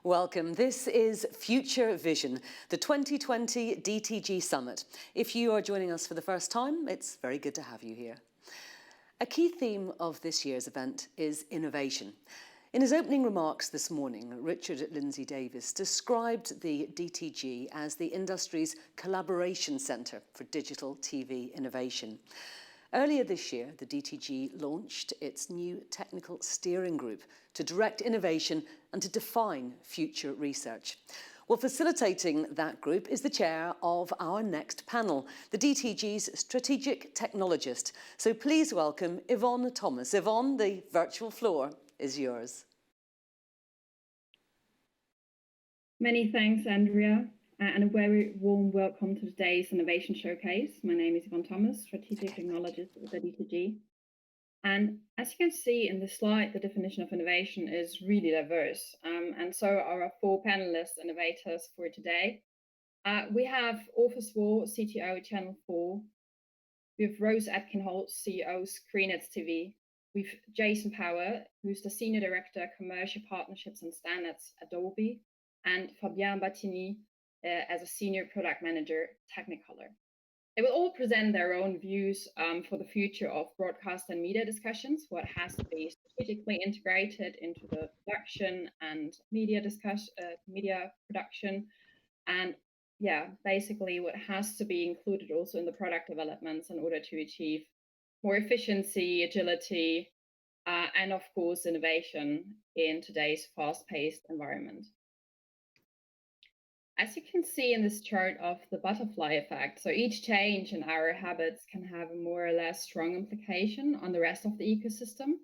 Welcome. This is Future Vision, the 2020 DTG Summit. If you are joining us for the first time, it's very good to have you here. A key theme of this year's event is innovation. In his opening remarks this morning, Richard Lindsay-Davis described the DTG as the industry's collaboration centre for digital TV innovation. Earlier this year, the DTG launched its new technical steering group to direct innovation and to define future research. Well, facilitating that group is the chair of our next panel, the DTG's strategic technologist. So please welcome Yvonne Thomas. Yvonne, the virtual floor is yours. Many thanks, Andrea, and a very warm welcome to today's Innovation Showcase. My name is Yvonne Thomas, strategic technologist at the DTG. And as you can see in the slide, the definition of innovation is really diverse. And so are our four panelists, innovators for today. We have Orpheus Warr, CTO, Channel 4. We have Rose Adkins, CEO, ScreenHits TV. We have Jason Power, who's the Senior Director, Commercial Partnerships and Standards at Dolby, and Fabien Battini as a Senior Product Manager, Technicolor. They will all present their own views for the future of broadcast and media discussions, what has to be strategically integrated into the production and media production, and basically what has to be included also in the product developments in order to achieve more efficiency, agility, and of course innovation in today's fast-paced environment. As you can see in this chart of the butterfly effect, so each change in our habits can have a more or less strong implication on the rest of the ecosystem.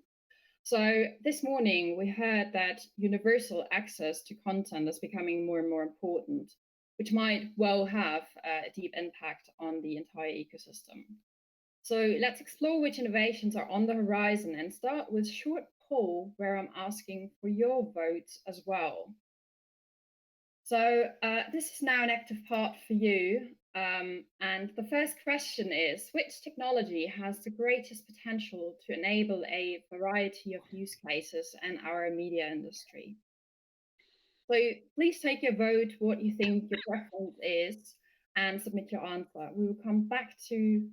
So this morning we heard that universal access to content is becoming more and more important, which might well have a deep impact on the entire ecosystem. So let's explore which innovations are on the horizon and start with a short poll where I'm asking for your votes as well. So this is now an active part for you. And the first question is, which technology has the greatest potential to enable a variety of use cases in our media industry? So please take your vote, what you think your preference is, and submit your answer. We will come back to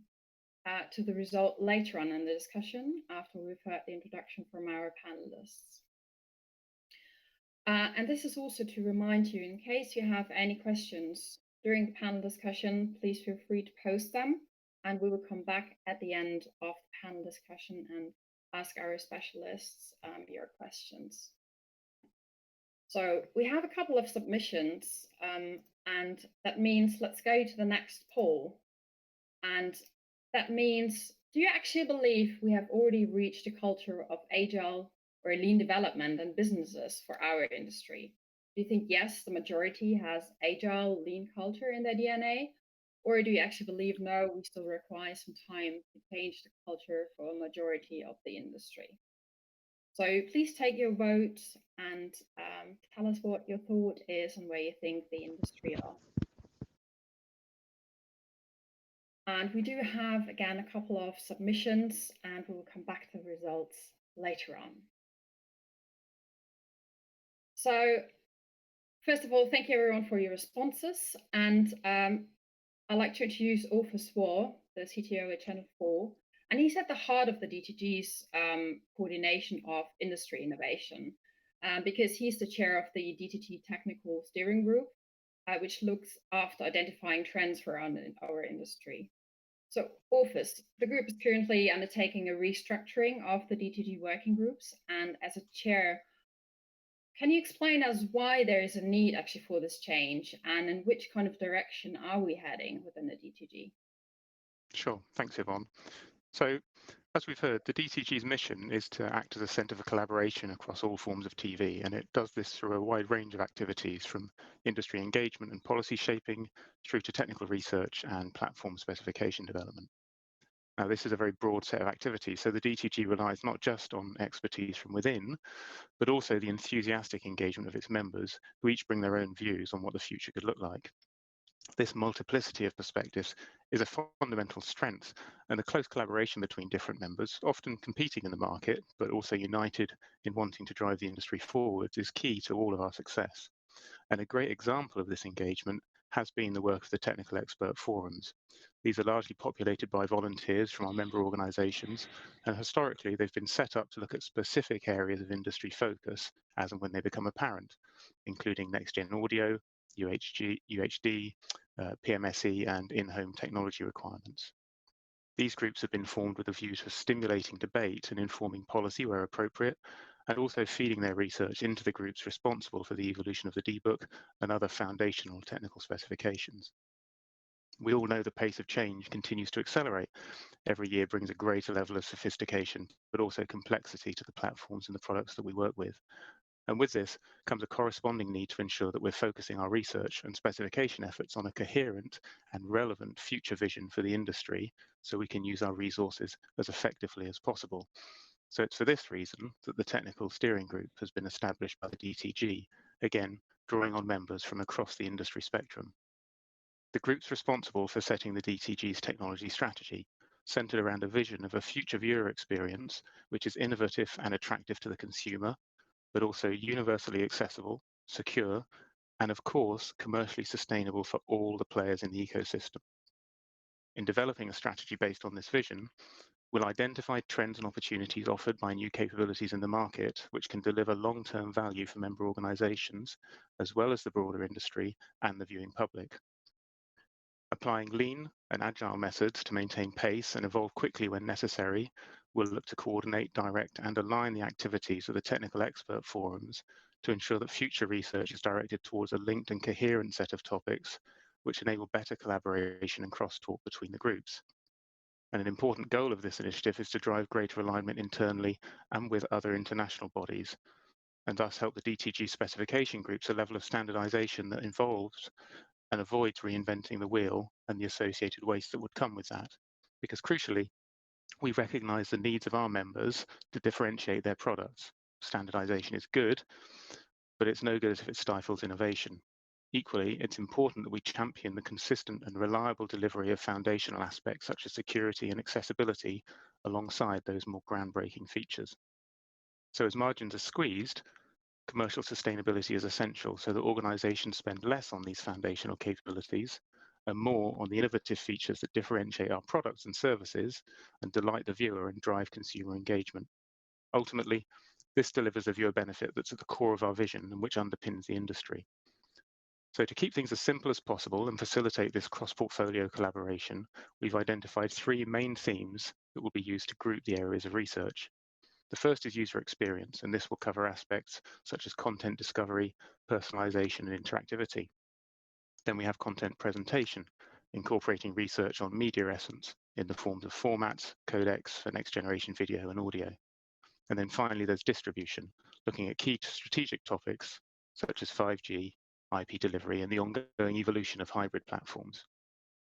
the result later on in the discussion after we've heard the introduction from our panelists. And this is also to remind you, in case you have any questions during the panel discussion, please feel free to post them, and we will come back at the end of the panel discussion and ask our specialists your questions. So we have a couple of submissions, and that means let's go to the next poll. And that means, do you actually believe we have already reached a culture of agile or lean development and businesses for our industry? Do you think, yes, the majority has agile, lean culture in their DNA? Or do you actually believe, no, we still require some time to change the culture for a majority of the industry? So please take your vote and tell us what your thought is and where you think the industry are. And we do have, again, a couple of submissions, and we will come back to the results later on. So first of all, thank you everyone for your responses. And I'd like to introduce Orpheus Warr, the CTO at Channel 4. And he's at the heart of the DTG's coordination of industry innovation, because he's the chair of the DTG Technical Steering Group, which looks after identifying trends for our industry. So Orpheus, the group is currently undertaking a restructuring of the DTG working groups. And as a chair, can you explain us why there is a need actually for this change, and in which kind of direction are we heading within the DTG? Sure, thanks, Yvonne. So, as we've heard, the DTG's mission is to act as a centre for collaboration across all forms of TV, and it does this through a wide range of activities, from industry engagement and policy shaping through to technical research and platform specification development. Now, this is a very broad set of activities, so the DTG relies not just on expertise from within, but also the enthusiastic engagement of its members, who each bring their own views on what the future could look like. This multiplicity of perspectives is a fundamental strength, and the close collaboration between different members, often competing in the market, but also united in wanting to drive the industry forward, is key to all of our success. And a great example of this engagement has been the work of the technical expert forums. These are largely populated by volunteers from our member organisations, and historically they've been set up to look at specific areas of industry focus as and when they become apparent, including next-gen audio, UHD, PMSE, and in-home technology requirements. These groups have been formed with a view to stimulating debate and informing policy where appropriate, and also feeding their research into the groups responsible for the evolution of the D-Book and other foundational technical specifications. We all know the pace of change continues to accelerate. Every year brings a greater level of sophistication, but also complexity to the platforms and the products that we work with. And with this comes a corresponding need to ensure that we're focusing our research and specification efforts on a coherent and relevant future vision for the industry so we can use our resources as effectively as possible. So it's for this reason that the Technical Steering Group has been established by the DTG, again, drawing on members from across the industry spectrum. The group's responsible for setting the DTG's technology strategy, centered around a vision of a future viewer experience which is innovative and attractive to the consumer, but also universally accessible, secure, and of course, commercially sustainable for all the players in the ecosystem. In developing a strategy based on this vision, we'll identify trends and opportunities offered by new capabilities in the market, which can deliver long-term value for member organizations, as well as the broader industry and the viewing public. Applying lean and agile methods to maintain pace and evolve quickly when necessary, we'll look to coordinate, direct, and align the activities of the technical expert forums to ensure that future research is directed towards a linked and coherent set of topics which enable better collaboration and crosstalk between the groups. And an important goal of this initiative is to drive greater alignment internally and with other international bodies, and thus help the DTG specification groups a level of standardization that involves and avoids reinventing the wheel and the associated waste that would come with that. Because crucially, we recognize the needs of our members to differentiate their products. Standardization is good, but it's no good if it stifles innovation. Equally, it's important that we champion the consistent and reliable delivery of foundational aspects such as security and accessibility alongside those more groundbreaking features. So as margins are squeezed, commercial sustainability is essential so that organizations spend less on these foundational capabilities and more on the innovative features that differentiate our products and services and delight the viewer and drive consumer engagement. Ultimately, this delivers a viewer benefit that's at the core of our vision and which underpins the industry. So to keep things as simple as possible and facilitate this cross-portfolio collaboration, we've identified three main themes that will be used to group the areas of research. The first is user experience, and this will cover aspects such as content discovery, personalization, and interactivity. Then we have content presentation, incorporating research on media essence in the forms of formats, codecs for next generation video and audio. And then finally, there's distribution, looking at key strategic topics such as 5G, IP delivery, and the ongoing evolution of hybrid platforms.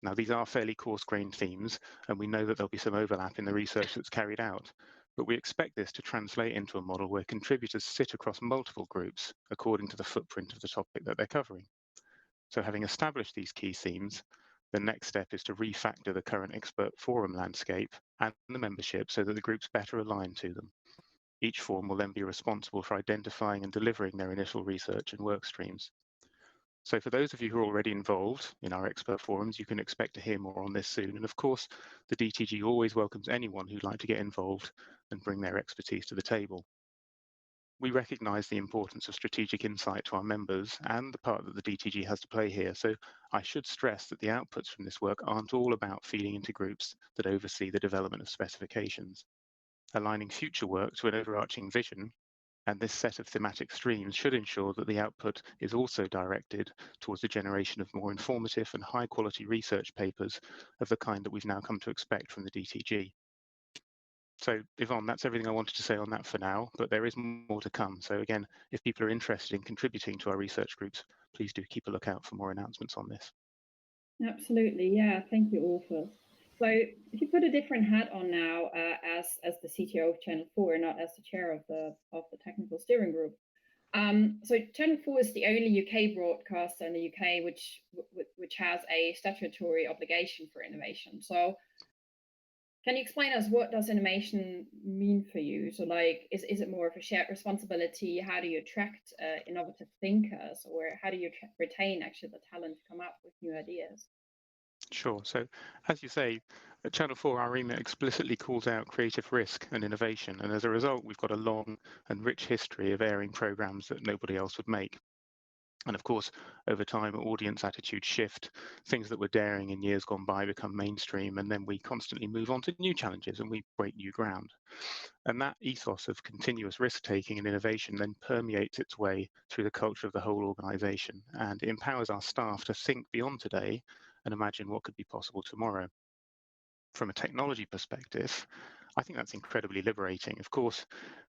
Now, these are fairly coarse-grained themes, and we know that there'll be some overlap in the research that's carried out, but we expect this to translate into a model where contributors sit across multiple groups according to the footprint of the topic that they're covering. So having established these key themes, the next step is to refactor the current expert forum landscape and the membership so that the groups better align to them. Each forum will then be responsible for identifying and delivering their initial research and work streams. So for those of you who are already involved in our expert forums, you can expect to hear more on this soon. And of course, the DTG always welcomes anyone who'd like to get involved and bring their expertise to the table. We recognise the importance of strategic insight to our members and the part that the DTG has to play here. So I should stress that the outputs from this work aren't all about feeding into groups that oversee the development of specifications. Aligning future work to an overarching vision and this set of thematic streams should ensure that the output is also directed towards the generation of more informative and high quality research papers of the kind that we've now come to expect from the DTG. So Yvonne, that's everything I wanted to say on that for now, but there is more to come. So again, if people are interested in contributing to our research groups, please do keep a lookout for more announcements on this. Absolutely, yeah, thank you, Orpheus. So if you put a different hat on now as the CTO of Channel 4, not as the chair of the technical steering group. So Channel 4 is the only UK broadcaster in the UK which has a statutory obligation for innovation. So Can you explain us what does innovation mean for you? So, like, is it more of a shared responsibility? How do you attract innovative thinkers, or how do you retain actually the talent to come up with new ideas? Sure. So, as you say, at Channel 4, our remit explicitly calls out creative risk and innovation. And as a result, we've got a long and rich history of airing programs that nobody else would make. And of course, over time, audience attitudes shift. Things that were daring in years gone by become mainstream, and then we constantly move on to new challenges and we break new ground. And that ethos of continuous risk-taking and innovation then permeates its way through the culture of the whole organization, and it empowers our staff to think beyond today and imagine what could be possible tomorrow. From a technology perspective, I think that's incredibly liberating. Of course,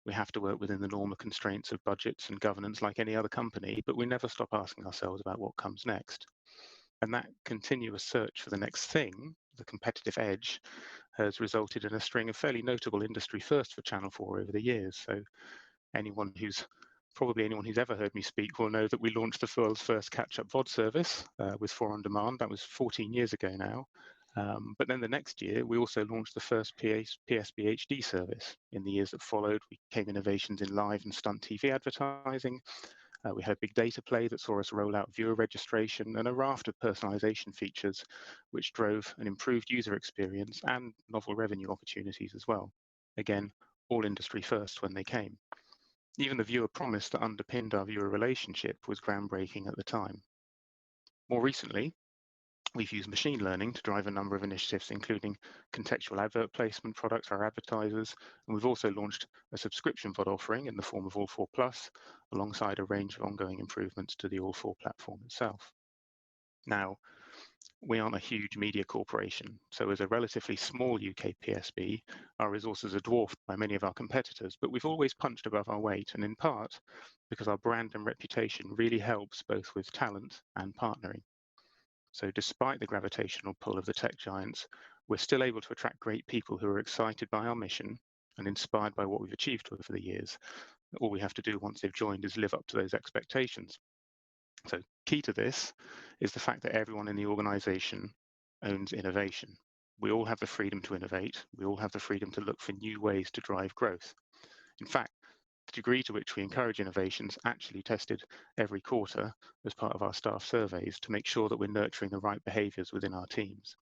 we have to work within the normal constraints of budgets and governance like any other company, but we never stop asking ourselves about what comes next. And that continuous search for the next thing, the competitive edge, has resulted in a string of fairly notable industry firsts for Channel 4 over the years. So anyone who's probably anyone who's ever heard me speak will know that we launched the world's first catch-up VOD service with 4 on Demand. That was 14 years ago now. But then the next year, we also launched the first PSB HD service. In the years that followed, we came innovations in live and stunt TV advertising. We had a big data play that saw us roll out viewer registration and a raft of personalization features, which drove an improved user experience and novel revenue opportunities as well. Again, all industry firsts when they came. Even the viewer promise that underpinned our viewer relationship was groundbreaking at the time. More recently, we've used machine learning to drive a number of initiatives, including contextual advert placement products for our advertisers, and we've also launched a subscription VOD offering in the form of All 4 Plus, alongside a range of ongoing improvements to the All 4 platform itself. Now, we aren't a huge media corporation, so as a relatively small UK PSB, our resources are dwarfed by many of our competitors, but we've always punched above our weight, and in part because our brand and reputation really helps both with talent and partnering. So despite the gravitational pull of the tech giants, we're still able to attract great people who are excited by our mission and inspired by what we've achieved over the years. All we have to do once they've joined is live up to those expectations. So key to this is the fact that everyone in the organization owns innovation. We all have the freedom to innovate. We all have the freedom to look for new ways to drive growth. In fact, the degree to which we encourage innovations actually tested every quarter as part of our staff surveys to make sure that we're nurturing the right behaviors within our teams.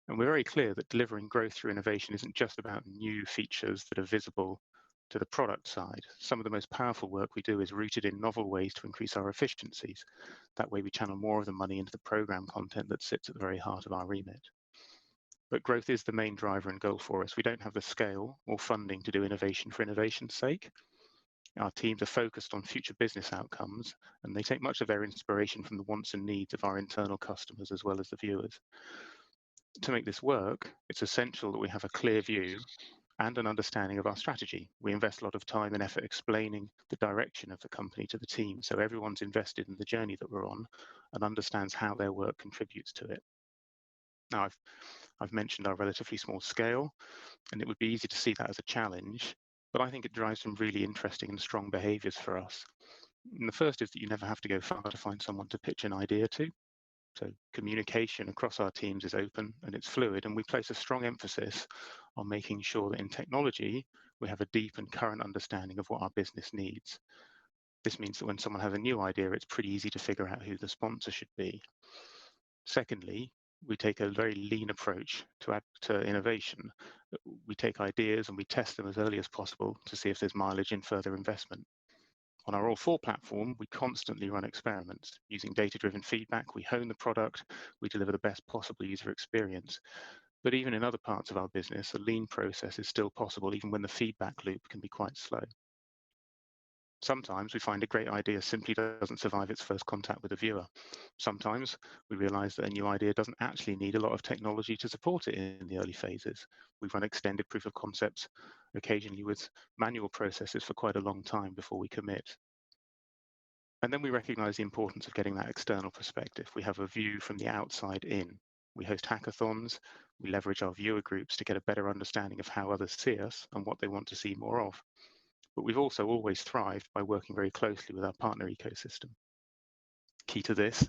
And we're very clear that delivering growth through innovation isn't just about new features that are visible to the product side. Some of the most powerful work we do is rooted in novel ways to increase our efficiencies. That way we channel more of the money into the program content that sits at the very heart of our remit. But growth is the main driver and goal for us. We don't have the scale or funding to do innovation for innovation's sake. Our teams are focused on future business outcomes, and they take much of their inspiration from the wants and needs of our internal customers as well as the viewers. To make this work, it's essential that we have a clear view and an understanding of our strategy. We invest a lot of time and effort explaining the direction of the company to the team, so everyone's invested in the journey that we're on and understands how their work contributes to it. Now, I've mentioned our relatively small scale, and it would be easy to see that as a challenge, but I think it drives some really interesting and strong behaviors for us. And the first is that you never have to go far to find someone to pitch an idea to. So communication across our teams is open and it's fluid, and we place a strong emphasis on making sure that in technology, we have a deep and current understanding of what our business needs. This means that when someone has a new idea, it's pretty easy to figure out who the sponsor should be. Secondly, we take a very lean approach to innovation. We take ideas and we test them as early as possible to see if there's mileage in further investment. On our All 4 platform, we constantly run experiments. Using data-driven feedback, we hone the product, we deliver the best possible user experience. But even in other parts of our business, a lean process is still possible, even when the feedback loop can be quite slow. Sometimes we find a great idea simply doesn't survive its first contact with the viewer. Sometimes we realize that a new idea doesn't actually need a lot of technology to support it in the early phases. We've run extended proof of concepts, occasionally with manual processes for quite a long time before we commit. And then we recognize the importance of getting that external perspective. We have a view from the outside in. We host hackathons, we leverage our viewer groups to get a better understanding of how others see us and what they want to see more of. But we've also always thrived by working very closely with our partner ecosystem. Key to this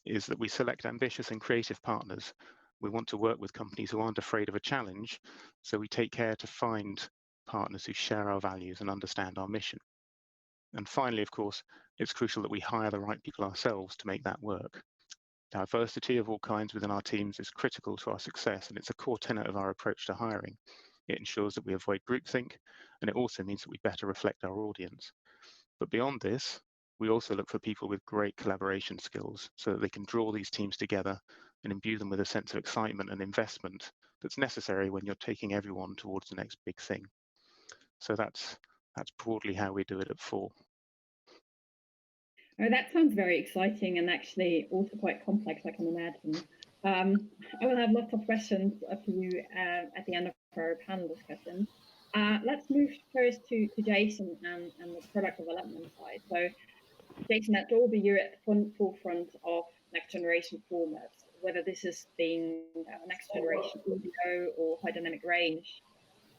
is that we select ambitious and creative partners We want to work with companies who aren't afraid of a challenge, so we take care to find partners who share our values and understand our mission. And finally, of course, it's crucial that we hire the right people ourselves to make that work. Diversity of all kinds within our teams is critical to our success, and it's a core tenet of our approach to hiring. It ensures that we avoid groupthink, and it also means that we better reflect our audience. But beyond this, we also look for people with great collaboration skills so that they can draw these teams together and imbue them with a sense of excitement and investment that's necessary when you're taking everyone towards the next big thing. So that's broadly how we do it at Four. Oh, that sounds very exciting and actually also quite complex, I can imagine. I will have lots of questions for you at the end of our panel discussion. Let's move first to Jason and the product development side. So, Jason, at Dolby, you're at the forefront of next generation formats, whether this is being next generation audio or high dynamic range.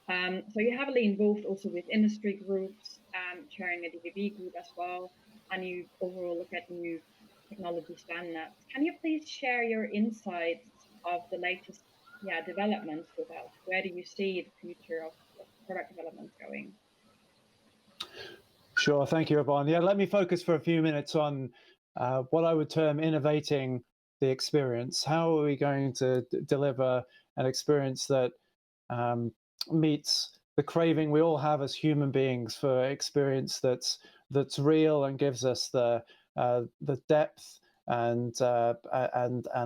So you're heavily involved also with industry groups, chairing a DVB group as well, and you overall look at new technology standards. Can you please share your insights of the latest developments with us? Where do you see the future of product development going? Sure, thank you, Yvonne. Yeah, let me focus for a few minutes on what I would term innovating the experience. How are we going to deliver an experience that meets the craving we all have as human beings for experience that's real and gives us the depth and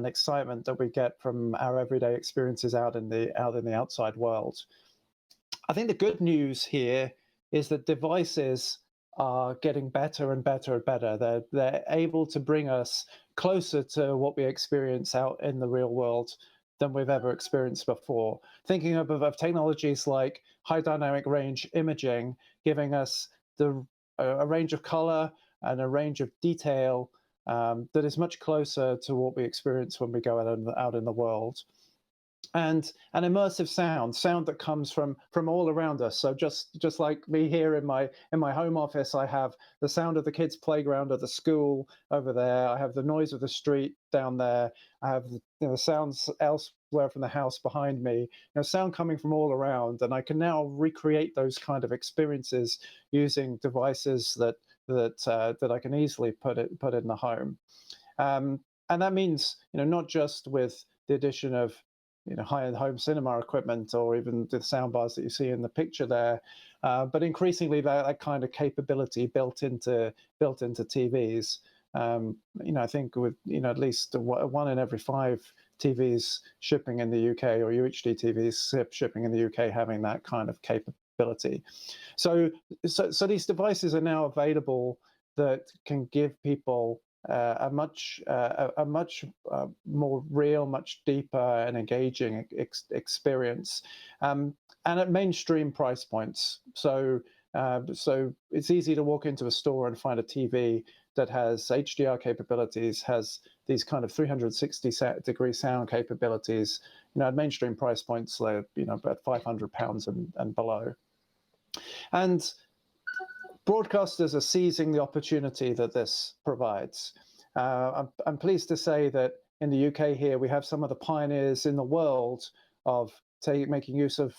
excitement that we get from our everyday experiences out in the outside world. I think the good news here is that devices are getting better and better and better. They're able to bring us closer to what we experience out in the real world than we've ever experienced before. Thinking of technologies like high dynamic range imaging, giving us a range of color and a range of detail that is much closer to what we experience when we go out in the world. And an immersive sound that comes from all around us. So just like me here in my home office, I have the sound of the kids' playground at the school over there. I have the noise of the street down there. I have the sounds elsewhere from the house behind me. Sound coming from all around, and I can now recreate those kind of experiences using devices that I can easily put in the home. And that means not just with the addition of high-end home cinema equipment or even the sound bars that you see in the picture there, but increasingly that kind of capability built into TVs. I think with at least 1 in every 5 TVs shipping in the UK, or UHD TVs shipping in the UK, having that kind of capability. So these devices are now available that can give people a much more real, much deeper and engaging experience, and at mainstream price points. So it's easy to walk into a store and find a TV that has HDR capabilities, has these kind of 360-degree sound capabilities, at mainstream price points, like about £500 and below. And broadcasters are seizing the opportunity that this provides. I'm pleased to say that in the UK here, we have some of the pioneers in the world of making use of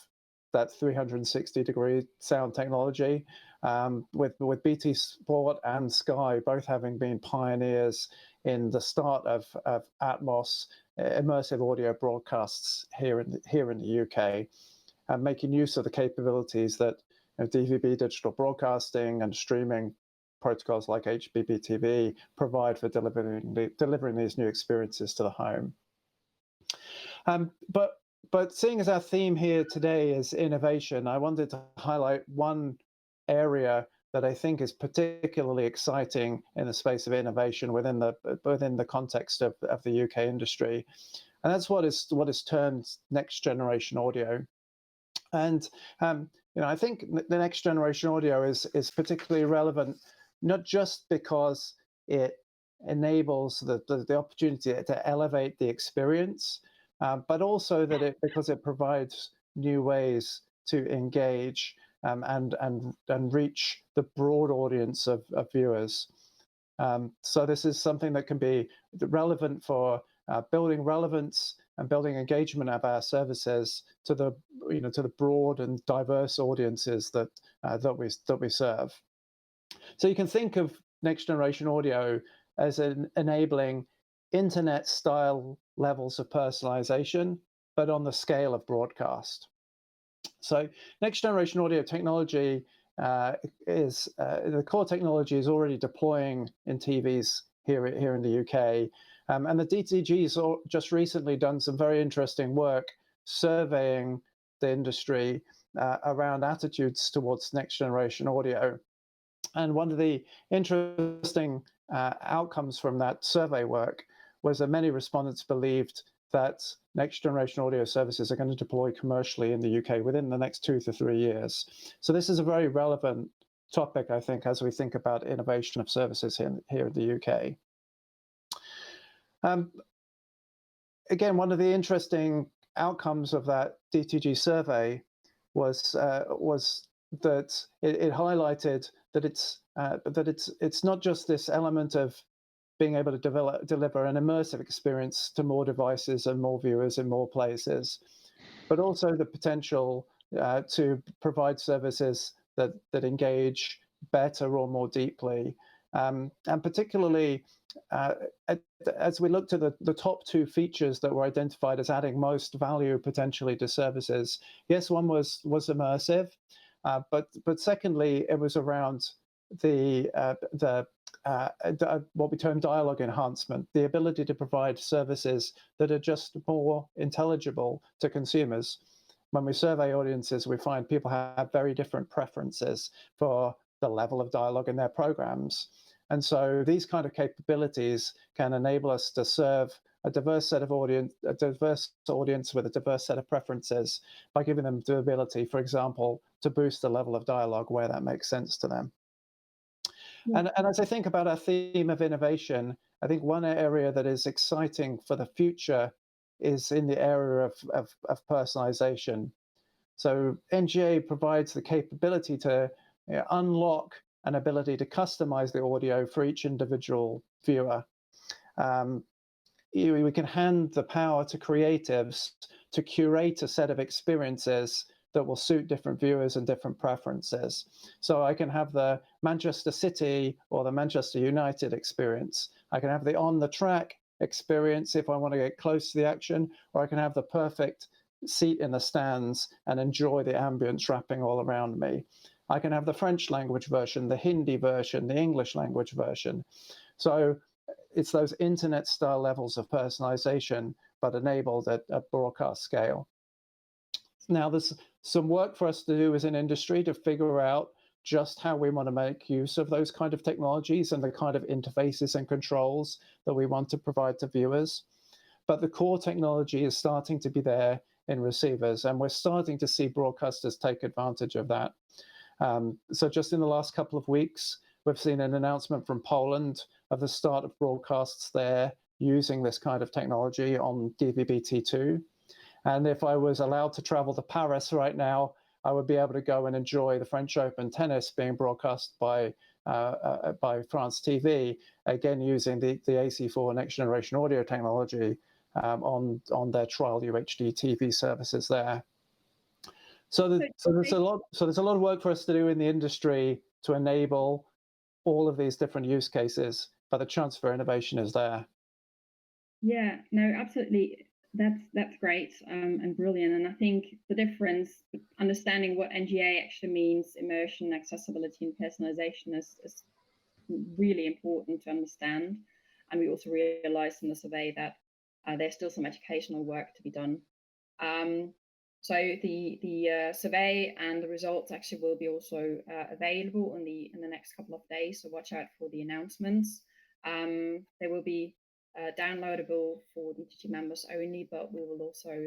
that 360-degree sound technology, with BT Sport and Sky both having been pioneers in the start of Atmos immersive audio broadcasts here in the UK, and making use of the capabilities that DVB digital broadcasting and streaming protocols like HBBTV provide for delivering these new experiences to the home. But seeing as our theme here today is innovation, I wanted to highlight one area that I think is particularly exciting in the space of innovation within the context of the UK industry, and that's what is termed next generation audio. And I think the next generation audio is particularly relevant, not just because it enables the opportunity to elevate the experience, but also because it provides new ways to engage and reach the broad audience of viewers. So this is something that can be relevant for building relevance and building engagement of our services to the to the broad and diverse audiences that that we serve. So you can think of next generation audio as enabling internet style levels of personalization, but on the scale of broadcast. So next generation audio technology is the core technology is already deploying in TVs here in the UK, and the DTG's just recently done some very interesting work surveying the industry around attitudes towards next generation audio. And one of the interesting outcomes from that survey work was that many respondents believed that next generation audio services are going to deploy commercially in the UK within the next 2 to 3 years. So this is a very relevant topic, I think, as we think about innovation of services here in the UK. Again, one of the interesting outcomes of that DTG survey was that it highlighted that it's not just this element of being able to deliver an immersive experience to more devices and more viewers in more places, but also the potential to provide services that engage better or more deeply. And particularly, as we looked at the top 2 features that were identified as adding most value potentially to services, yes, one was immersive, but secondly, it was around what we term dialogue enhancement, the ability to provide services that are just more intelligible to consumers. When we survey audiences, we find people have very different preferences for the level of dialogue in their programs. And so these kind of capabilities can enable us to serve a diverse audience with a diverse set of preferences by giving them the ability, for example, to boost the level of dialogue where that makes sense to them. Yeah. And as I think about our theme of innovation, I think one area that is exciting for the future is in the area of personalization. So NGA provides the capability to unlock an ability to customize the audio for each individual viewer. We can hand the power to creatives to curate a set of experiences that will suit different viewers and different preferences. So I can have the Manchester City or the Manchester United experience. I can have the on-the-track experience if I want to get close to the action, or I can have the perfect seat in the stands and enjoy the ambience wrapping all around me. I can have the French language version, the Hindi version, the English language version. So it's those internet style levels of personalization, but enabled at broadcast scale. Now, there's some work for us to do as an industry to figure out just how we want to make use of those kind of technologies and the kind of interfaces and controls that we want to provide to viewers. But the core technology is starting to be there in receivers, and we're starting to see broadcasters take advantage of that. So just in the last couple of weeks, we've seen an announcement from Poland of the start of broadcasts there using this kind of technology on DVB-T2. And if I was allowed to travel to Paris right now, I would be able to go and enjoy the French Open tennis being broadcast by France TV, again using the AC4 next generation audio technology on their trial UHD TV services there. So there's a lot of work for us to do in the industry to enable all of these different use cases, but the chance for innovation is there. Yeah, no, absolutely. That's great and brilliant. And I think the difference, understanding what NGA actually means, immersion, accessibility, and personalization is really important to understand. And we also realized in the survey that there's still some educational work to be done. So the survey and the results actually will be also available in the next couple of days. So watch out for the announcements. They will be downloadable for DTG members only, but we will also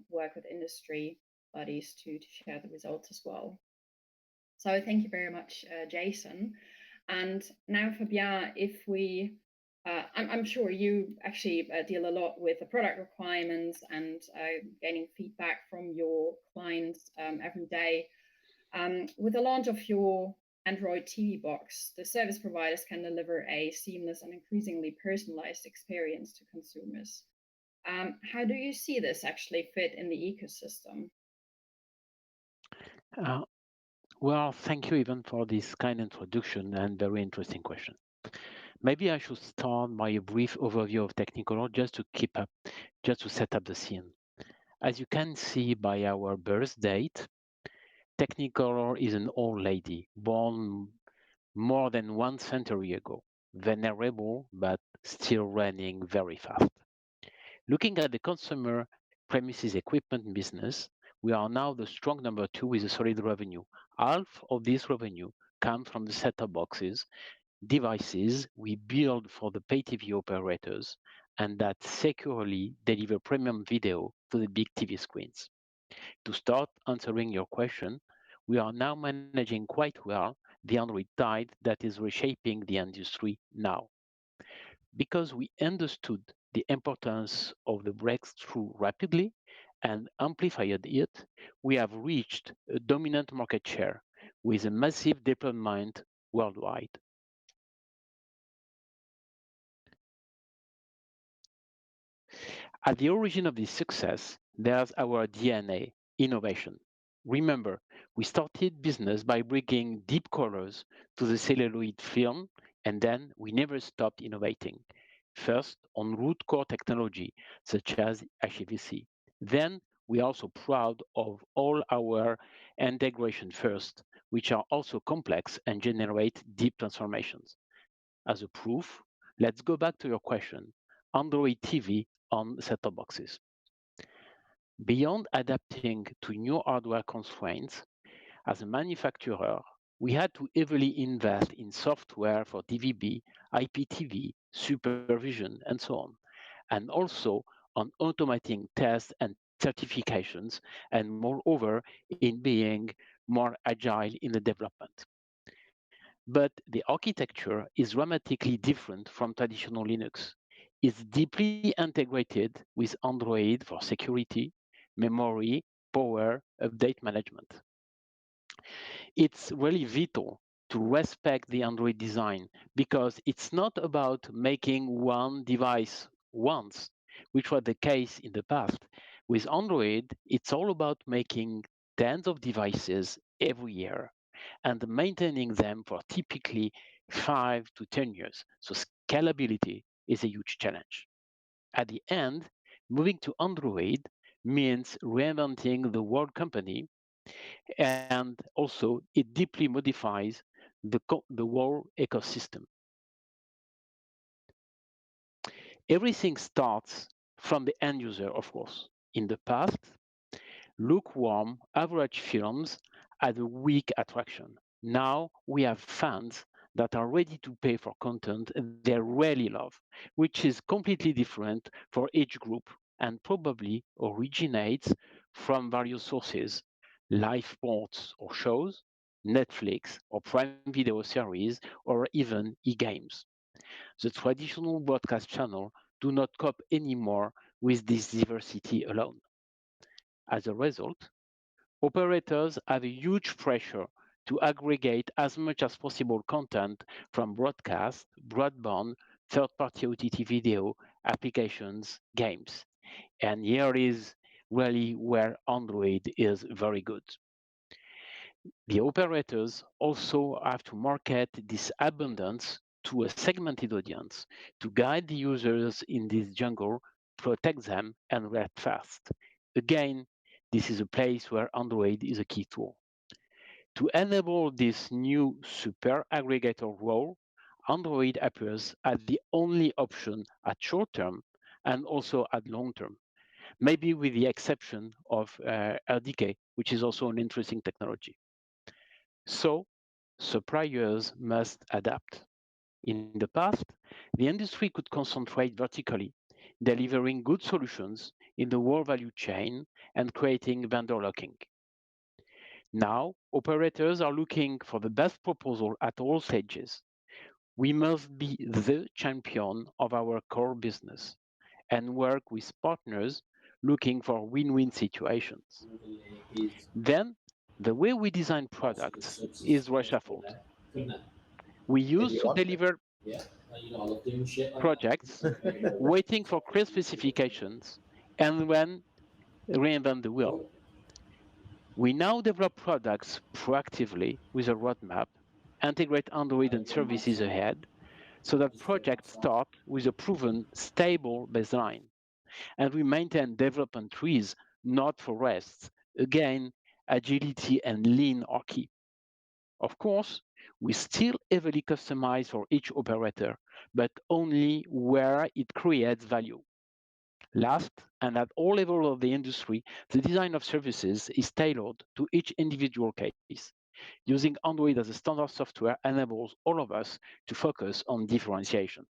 work with industry bodies to share the results as well. So thank you very much, Jason. And now, Fabien, if we, I'm sure you actually deal a lot with the product requirements and gaining feedback from your clients every day. With the launch of your Android TV box, the service providers can deliver a seamless and increasingly personalized experience to consumers. How do you see this actually fit in the ecosystem? Well, thank you, Yvonne, for this kind introduction and very interesting question. Maybe I should start by a brief overview of Technicolor just to set up the scene. As you can see by our birth date, Technicolor is an old lady born more than 1 century ago, venerable but still running very fast. Looking at the consumer premises equipment business, we are now the strong number two with a solid revenue. Half of this revenue comes from the set-top boxes, devices we build for the pay TV operators and that securely deliver premium video to the big TV screens. To start answering your question, we are now managing quite well the Android tide that is reshaping the industry now. Because we understood the importance of the breakthrough rapidly and amplified it, we have reached a dominant market share with a massive deployment worldwide. At the origin of this success, there's our DNA, innovation. Remember, we started business by bringing deep colors to the celluloid film, and then we never stopped innovating. First, on root core technology, such as HEVC. Then, we are also proud of all our integration first, which are also complex and generate deep transformations. As a proof, let's go back to your question. Android TV on set-top boxes. Beyond adapting to new hardware constraints, as a manufacturer, we had to heavily invest in software for DVB, IPTV, supervision, and so on, and also on automating tests and certifications, and moreover, in being more agile in the development. But the architecture is dramatically different from traditional Linux. It's deeply integrated with Android for security, memory, power, update management. It's really vital to respect the Android design because it's not about making one device once, which was the case in the past. With Android, it's all about making tens of devices every year and maintaining them for typically 5 to 10 years. So scalability is a huge challenge. At the end, moving to Android means reinventing the whole company, and also it deeply modifies the whole ecosystem. Everything starts from the end user, of course. In the past, lukewarm, average films had a weak attraction. Now we have fans that are ready to pay for content they really love, which is completely different for each group and probably originates from various sources, live sports or shows, Netflix or Prime Video series, or even e-games. The traditional broadcast channel do not cope anymore with this diversity alone. As a result, operators have a huge pressure to aggregate as much as possible content from broadcast, broadband, third-party OTT video, applications, games. And here is really where Android is very good. The operators also have to market this abundance to a segmented audience to guide the users in this jungle, protect them, and react fast. Again, this is a place where Android is a key tool. To enable this new super aggregator role, Android appears as the only option at short term and also at long term, maybe with the exception of RDK, which is also an interesting technology. So, suppliers must adapt. In the past, the industry could concentrate vertically, delivering good solutions in the whole value chain and creating vendor locking. Now, operators are looking for the best proposal at all stages. We must be the champion of our core business and work with partners looking for win-win situations. Then, the way we design products is reshuffled. We used to deliver projects, waiting for clear specifications, and then reinvent the wheel. We now develop products proactively with a roadmap, integrate Android and services ahead, so that projects start with a proven, stable baseline. And we maintain development trees, not forests. Again, agility and lean are key. Of course, we still heavily customize for each operator, but only where it creates value. Last, and at all levels of the industry, the design of services is tailored to each individual case. Using Android as a standard software enables all of us to focus on differentiation.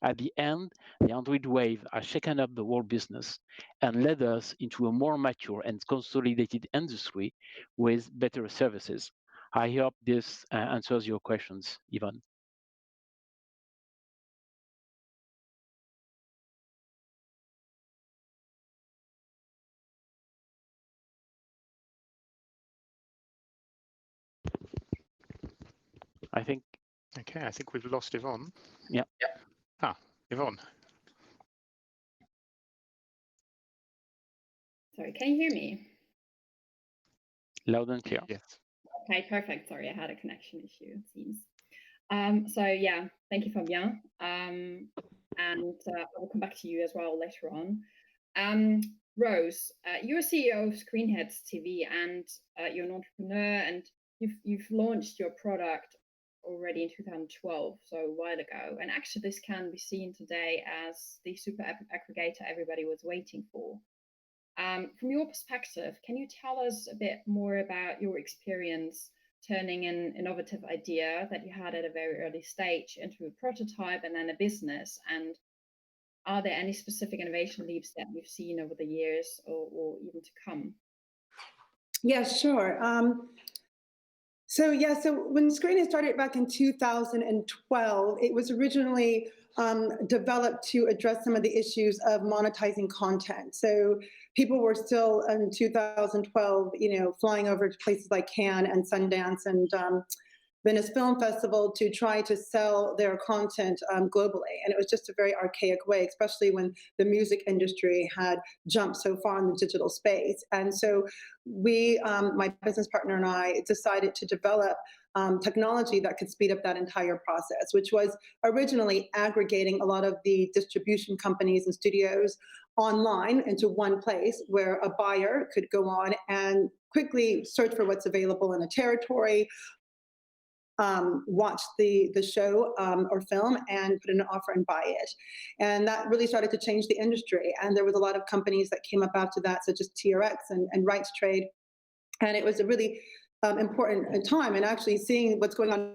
At the end, the Android wave has shaken up the world business and led us into a more mature and consolidated industry with better services. I hope this answers your questions, Yvonne. I think. Okay, I think we've lost Yvonne. Yeah. Ah, Yvonne. Sorry, can you hear me? Loud and clear. Yes. Okay, perfect. Sorry, I had a connection issue, it seems. So yeah, thank you, Fabien. And I will come back to you as well later on. Rose, you're CEO of ScreenHits TV, and you're an entrepreneur, and you've launched your product already in 2012, so a while ago. And actually, this can be seen today as the super aggregator everybody was waiting for. From your perspective, can you tell us a bit more about your experience turning an innovative idea that you had at a very early stage into a prototype and then a business? And are there any specific innovation leaps that you've seen over the years or even to come? Yeah, sure. So when ScreenHits started back in 2012, it was originally developed to address some of the issues of monetizing content. So people were still in 2012, flying over to places like Cannes and Sundance and Venice Film Festival to try to sell their content globally. And it was just a very archaic way, especially when the music industry had jumped so far in the digital space. And so we, my business partner and I, decided to develop technology that could speed up that entire process, which was originally aggregating a lot of the distribution companies and studios online into one place where a buyer could go on and quickly search for what's available in a territory, watch the show or film and put in an offer and buy it. And that really started to change the industry. And there was a lot of companies that came up after that, such as TRX and Rights Trade. And it was a really important time. And actually seeing what's going on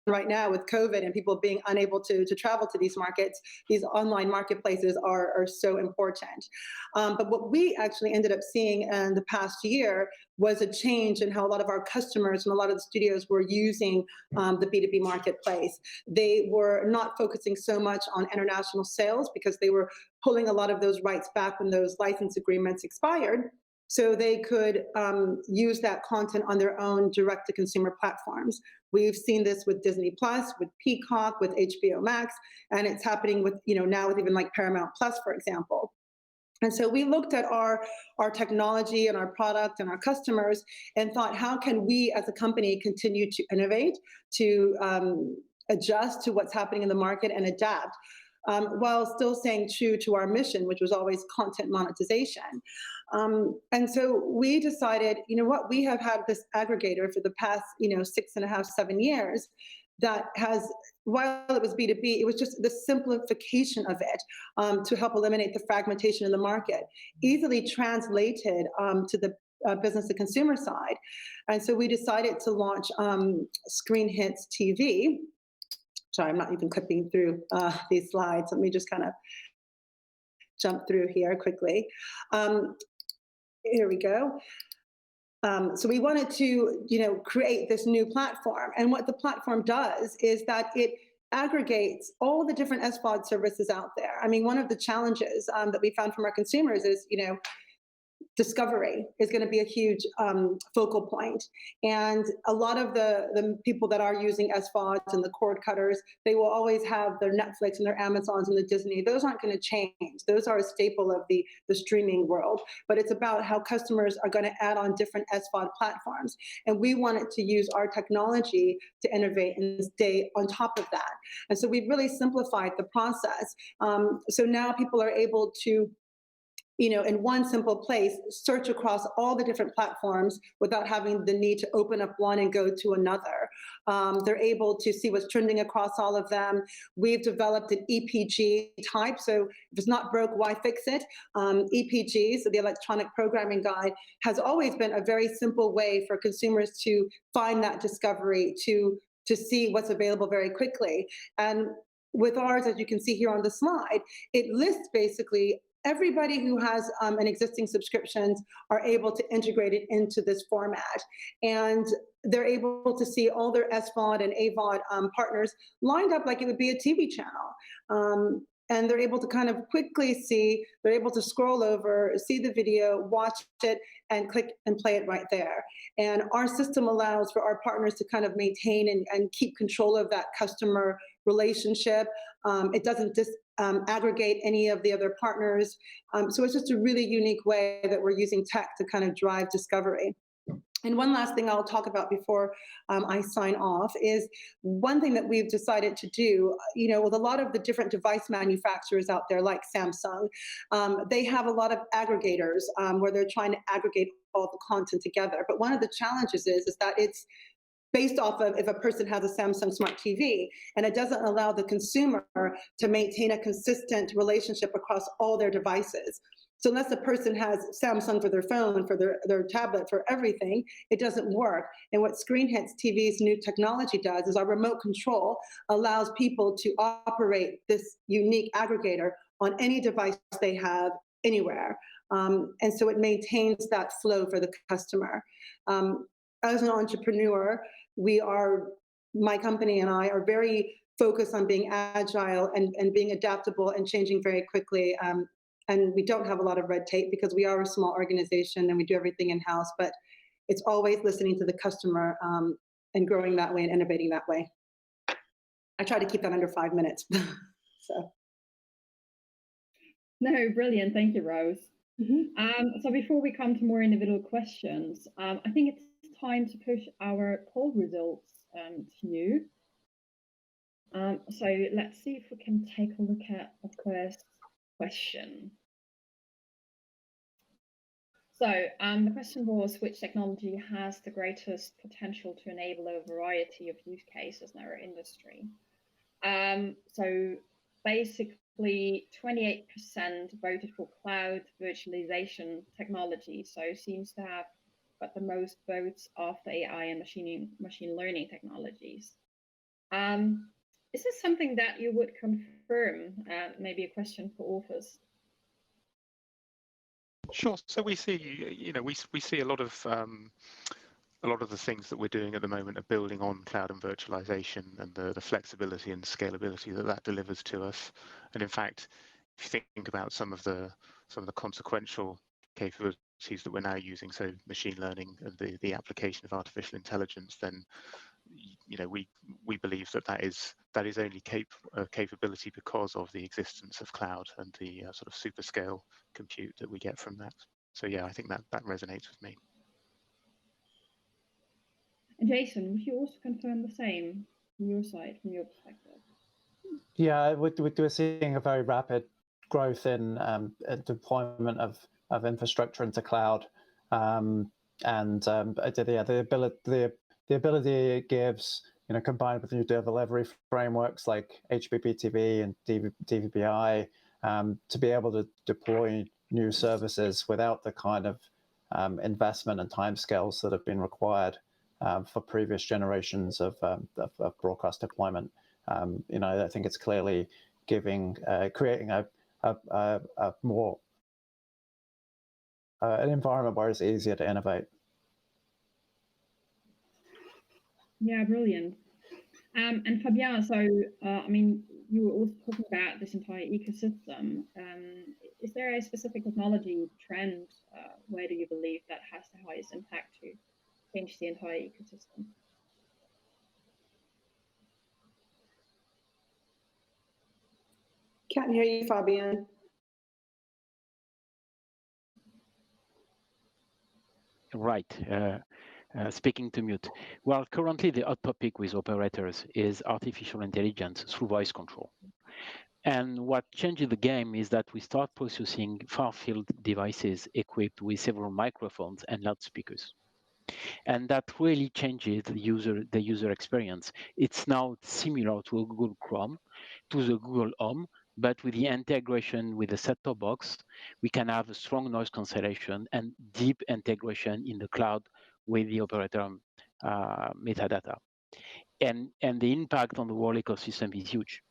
right now with COVID and people being unable to travel to these markets, these online marketplaces are so important. But what we actually ended up seeing in the past year was a change in how a lot of our customers and a lot of the studios were using the B2B marketplace. They were not focusing so much on international sales because they were pulling a lot of those rights back when those license agreements expired. So they could use that content on their own direct-to-consumer platforms. We've seen this with Disney Plus, with Peacock, with HBO Max, and it's happening with, now with even like Paramount Plus, for example. And so we looked at our technology and our product and our customers and thought, how can we as a company continue to innovate, to adjust to what's happening in the market and adapt, while still staying true to our mission, which was always content monetization. And so we decided, we have had this aggregator for the past, 6.5, 7 years that has, while it was B2B, it was just the simplification of it to help eliminate the fragmentation in the market, easily translated to the business to consumer side. And so we decided to launch ScreenHits TV. Sorry, I'm not even clipping through these slides. Let me just kind of jump through here quickly. Here we go. So we wanted to, create this new platform. And what the platform does is that it aggregates all the different SVOD services out there. I mean, one of the challenges that we found from our consumers is, discovery is going to be a huge focal point. And a lot of the people that are using SVODs and the cord cutters, they will always have their Netflix and their Amazons and the Disney. Those aren't going to change. Those are a staple of the streaming world. But it's about how customers are going to add on different SVOD platforms. And we wanted to use our technology to innovate and stay on top of that. And so we've really simplified the process. So now people are able to, in one simple place, search across all the different platforms without having the need to open up one and go to another. They're able to see what's trending across all of them. We've developed an EPG type, so if it's not broke, why fix it? EPG, so the Electronic Programming Guide, has always been a very simple way for consumers to find that discovery, to see what's available very quickly. And with ours, as you can see here on the slide, it lists basically everybody who has an existing subscriptions are able to integrate it into this format. And they're able to see all their SVOD and AVOD partners lined up like it would be a TV channel. And they're able to kind of quickly see, they're able to scroll over, see the video, watch it, and click and play it right there. And our system allows for our partners to kind of maintain and keep control of that customer relationship. It doesn't aggregate any of the other partners. So it's just a really unique way that we're using tech to kind of drive discovery. And one last thing I'll talk about before I sign off is one thing that we've decided to do, with a lot of the different device manufacturers out there, like Samsung, they have a lot of aggregators where they're trying to aggregate all the content together. But one of the challenges is that it's based off of if a person has a Samsung Smart TV, and it doesn't allow the consumer to maintain a consistent relationship across all their devices. So unless a person has Samsung for their phone, for their tablet, for everything, it doesn't work. And what ScreenHits TV's new technology does is our remote control allows people to operate this unique aggregator on any device they have anywhere. And so it maintains that flow for the customer. As an entrepreneur, my company and I are very focused on being agile and being adaptable and changing very quickly. And we don't have a lot of red tape because we are a small organization and we do everything in-house, but it's always listening to the customer and growing that way and innovating that way. I try to keep that under 5 minutes. No, brilliant. Thank you, Rose. So before we come to more individual questions, I think it's time to push our poll results to you. So let's see if we can take a look at the first question. So the question was, which technology has the greatest potential to enable a variety of use cases in our industry? So basically 28% voted for cloud virtualization technology, so seems to have got the most votes after AI and machine learning technologies. Is this something that you would confirm? Maybe a question for Orpheus. Sure. So we see, we see a lot of the things that we're doing at the moment are building on cloud and virtualization and the flexibility and scalability that delivers to us. And in fact, if you think about some of the consequential capabilities that we're now using, so machine learning and the application of artificial intelligence, then we believe that is only capability because of the existence of cloud and the sort of super scale compute that we get from that. So yeah, I think that resonates with me. And Jason, would you also confirm the same from your side, from your perspective? Yeah, we're seeing a very rapid growth in deployment of infrastructure into cloud, and the ability it gives, combined with new delivery frameworks like HBPTV and DVBI, to be able to deploy new services without the kind of investment and timescales that have been required for previous generations of broadcast deployment. I think it's clearly creating a more an environment where it's easier to innovate. Yeah, brilliant. And Fabien, so you were also talking about this entire ecosystem. Is there a specific technology trend? Where do you believe that has the highest impact to change the entire ecosystem? Can't hear you, Fabien. Right. Speaking to mute. Well, currently the hot topic with operators is artificial intelligence through voice control. And what changes the game is that we start processing far-field devices equipped with several microphones and loudspeakers. And that really changes the user experience. It's now similar to a Google Chrome, to the Google Home, but with the integration with the set-top box, we can have a strong noise cancellation and deep integration in the cloud with the operator metadata. And the impact on the whole ecosystem is huge.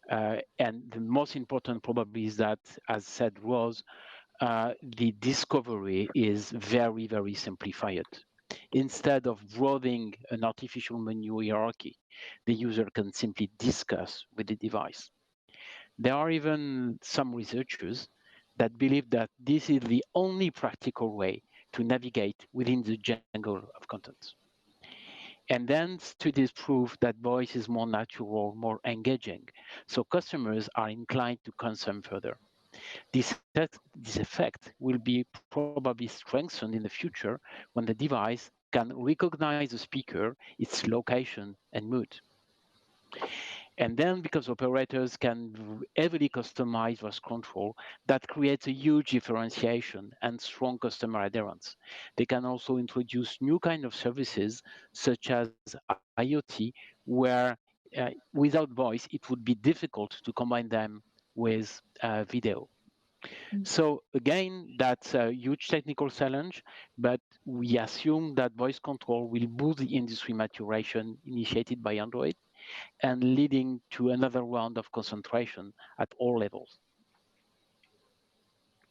And the most important probably is that, as said Rose, the discovery is very, very simplified. Instead of drawing an artificial menu hierarchy, the user can simply discuss with the device. There are even some researchers that believe that this is the only practical way to navigate within the jungle of content. And then studies prove that voice is more natural, more engaging. So customers are inclined to consume further. This effect will be probably strengthened in the future when the device can recognize the speaker, its location, and mood. And then because operators can heavily customize voice control, that creates a huge differentiation and strong customer adherence. They can also introduce new kind of services such as IoT, where without voice, it would be difficult to combine them with video. So again, that's a huge technical challenge, but we assume that voice control will boost the industry maturation initiated by Android and leading to another round of concentration at all levels.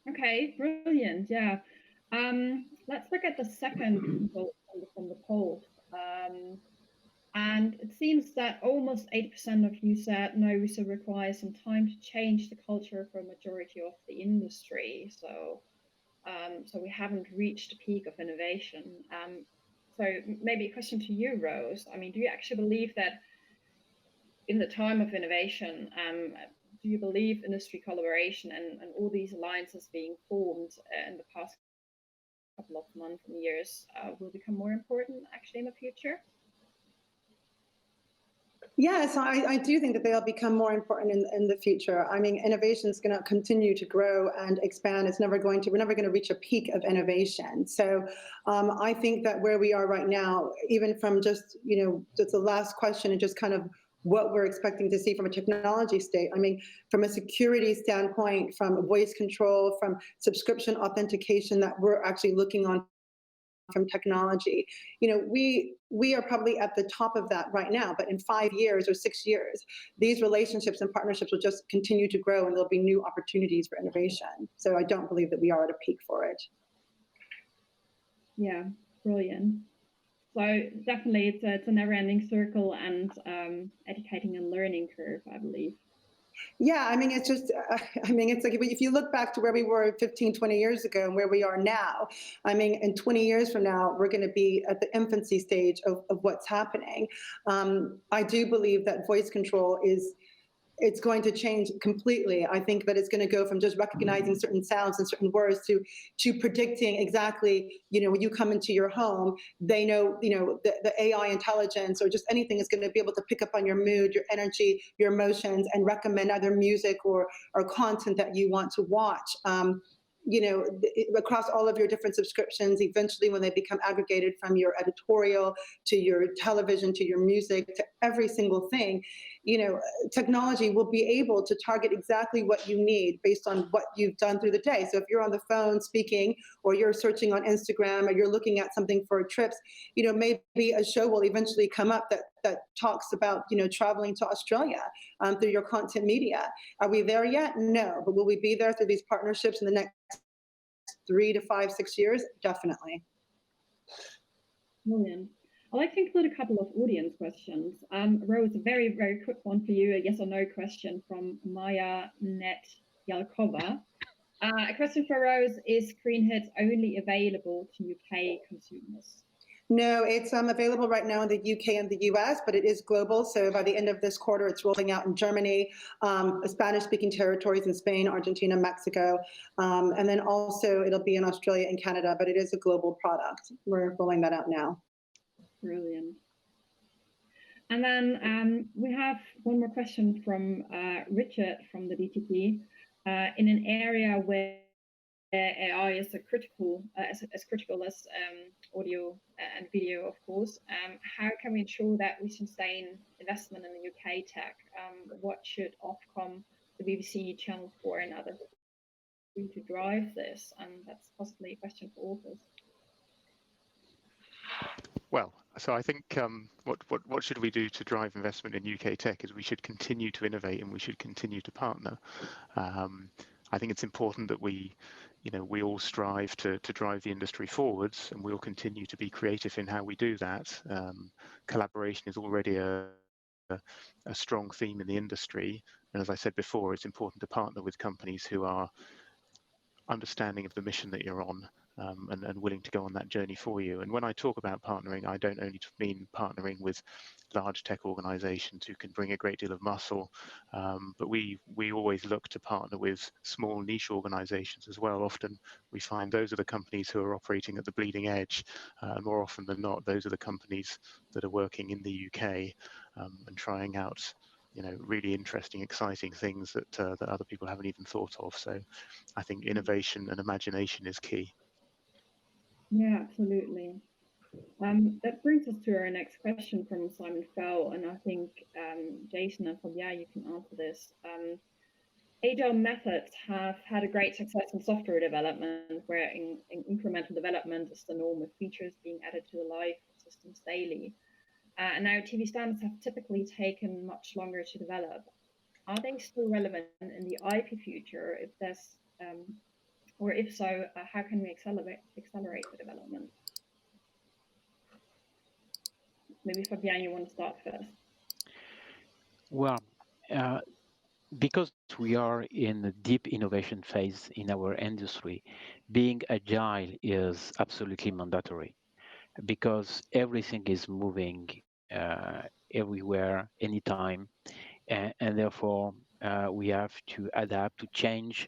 Okay, brilliant. Yeah. Let's look at the second vote from the poll. And it seems that almost 80% of you said no, it requires some time to change the culture for a majority of the industry. So, so we haven't reached the peak of innovation. So maybe a question to you, Rose. I mean, do you actually believe that in the time of innovation, do you believe industry collaboration and all these alliances being formed in the past couple of months and years will become more important actually in the future? Yes, I do think that they'll become more important in the future. I mean, innovation is going to continue to grow and expand. We're never going to reach a peak of innovation. So I think that where we are right now, even from just the last question and just kind of what we're expecting to see from a technology state. I mean, from a security standpoint, from voice control, from subscription authentication that we're actually looking on from technology. We are probably at the top of that right now, but in 5 years or 6 years, these relationships and partnerships will just continue to grow and there'll be new opportunities for innovation. So I don't believe that we are at a peak for it. Yeah, brilliant. So definitely it's a never-ending circle and educating and learning curve, I believe. Yeah, I mean, it's just, it's like if you look back to where we were 15, 20 years ago and where we are now, I mean, in 20 years from now, we're going to be at the infancy stage of what's happening. I do believe that voice control it's going to change completely. I think that it's going to go from just recognizing certain sounds and certain words to predicting exactly, when you come into your home, they know, the AI intelligence or just anything is going to be able to pick up on your mood, your energy, your emotions, and recommend either music or content that you want to watch. Across all of your different subscriptions, eventually when they become aggregated from your editorial to your television, to your music, to every single thing, technology will be able to target exactly what you need based on what you've done through the day. So if you're on the phone speaking, or you're searching on Instagram, or you're looking at something for trips, maybe a show will eventually come up that talks about, traveling to Australia through your content media. Are we there yet? No, but will we be there through these partnerships in the next 3 to 5, 6 years? Definitely. Brilliant. I'd like to include a couple of audience questions. Rose, a very, very quick one for you, a yes or no question from Maya Net Yalkova. A question for Rose, is ScreenHits only available to UK consumers? No, it's available right now in the UK and the US, but it is global. So by the end of this quarter, it's rolling out in Germany, Spanish-speaking territories in Spain, Argentina, Mexico, and then also it'll be in Australia and Canada, but it is a global product. We're rolling that out now. Brilliant. And then we have one more question from Richard from the DTP. In an area where AI is as critical as audio and video, of course, how can we ensure that we sustain investment in the UK tech? What should Ofcom, the BBC, Channel 4 and others do to drive this? And that's possibly a question for Orpheus. Well, so I think what should we do to drive investment in UK tech is we should continue to innovate and we should continue to partner. I think it's important that we all strive to drive the industry forwards, and we'll continue to be creative in how we do that. Collaboration is already a strong theme in the industry, and as I said before, it's important to partner with companies who are understanding of the mission that you're on. And willing to go on that journey for you. And when I talk about partnering, I don't only mean partnering with large tech organizations who can bring a great deal of muscle, but we always look to partner with small niche organizations as well. Often we find those are the companies who are operating at the bleeding edge. More often than not, those are the companies that are working in the UK and trying out really interesting, exciting things that other people haven't even thought of. So I think innovation and imagination is key. Yeah, absolutely. That brings us to our next question from Simon Fell, and I think Jason and Fabien, you can answer this. Agile methods have had a great success in software development, where incremental development is the norm, with features being added to the live systems daily. And now TV standards have typically taken much longer to develop. Are they still relevant in the IP future? If there's or if so, how can we accelerate the development? Maybe Fabien, you want to start first? Well, because we are in a deep innovation phase in our industry, being agile is absolutely mandatory, because everything is moving everywhere, anytime, and therefore we have to adapt, to change,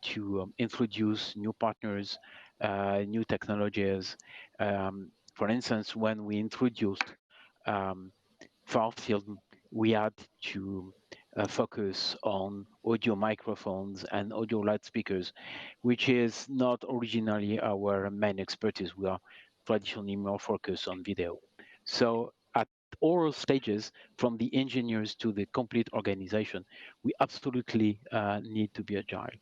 to introduce new partners, new technologies. For instance, when we introduced far field, we had to focus on audio microphones and audio loudspeakers, which is not originally our main expertise. We are traditionally more focused on video. So at all stages, from the engineers to the complete organization, we absolutely need to be agile.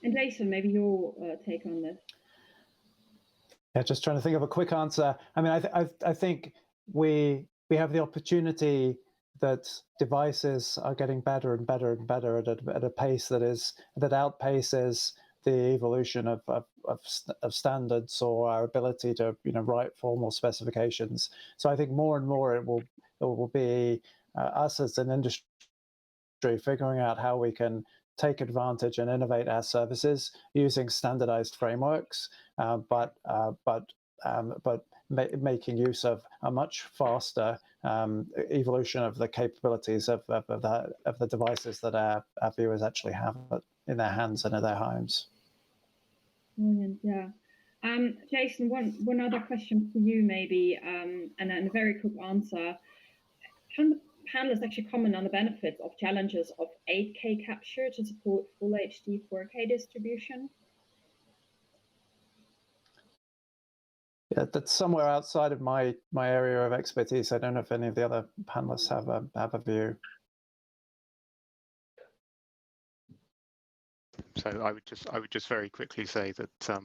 And Jason, maybe your take on this. Yeah, just trying to think of a quick answer. I mean, I think we have the opportunity that devices are getting better and better and better at a pace that outpaces the evolution of standards or our ability to write formal specifications. So I think more and more it will be us as an industry figuring out how we can take advantage and innovate our services using standardized frameworks, but making use of a much faster evolution of the capabilities of the devices that our viewers actually have in their hands and in their homes. Brilliant, yeah. Jason, one other question for you, maybe, and then a very quick answer. Can the panelists actually comment on the benefits of challenges of 8K capture to support full HD 4K distribution? Yeah, that's somewhere outside of my area of expertise. I don't know if any of the other panelists have a view. So I would just very quickly say that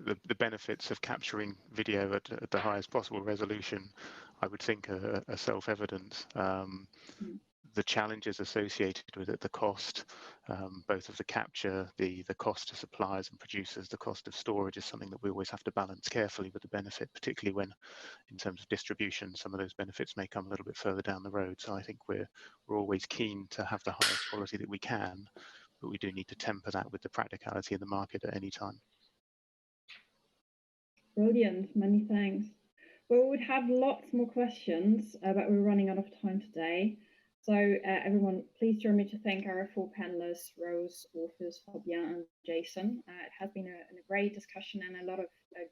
the benefits of capturing video at the highest possible resolution, I would think, are self-evident. the challenges associated with it, the cost, both of the capture, the cost to suppliers and producers, the cost of storage is something that we always have to balance carefully with the benefit, particularly when, in terms of distribution, some of those benefits may come a little bit further down the road. So I think we're always keen to have the highest quality that we can, but we do need to temper that with the practicality of the market at any time. Brilliant, many thanks. Well, we would have lots more questions, but we're running out of time today. So everyone, please join me to thank our 4 panelists, Rose, Orpheus, Fabien, and Jason. It has been a great discussion and a lot of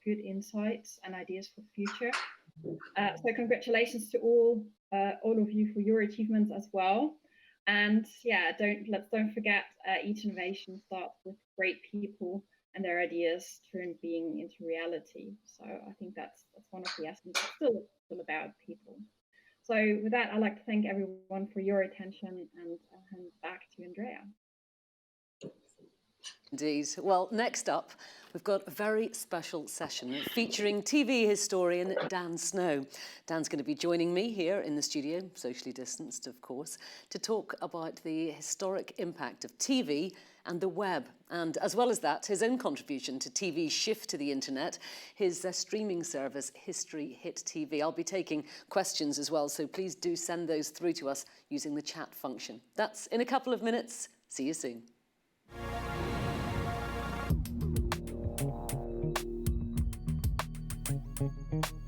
good insights and ideas for the future. So congratulations to all of you for your achievements as well. And yeah, let's don't forget, each innovation starts with great people and their ideas turn being into reality. So I think that's one of the essence. It's still about people. So with that, I'd like to thank everyone for your attention and hand back to Andrea. Indeed. Well, next up, we've got a very special session featuring TV historian Dan Snow. Dan's going to be joining me here in the studio, socially distanced, of course, to talk about the historic impact of TV and the web. And as well as that, his own contribution to TV's shift to the internet, his streaming service, History Hit TV. I'll be taking questions as well, so please do send those through to us using the chat function. That's in a couple of minutes. See you soon. Thank you.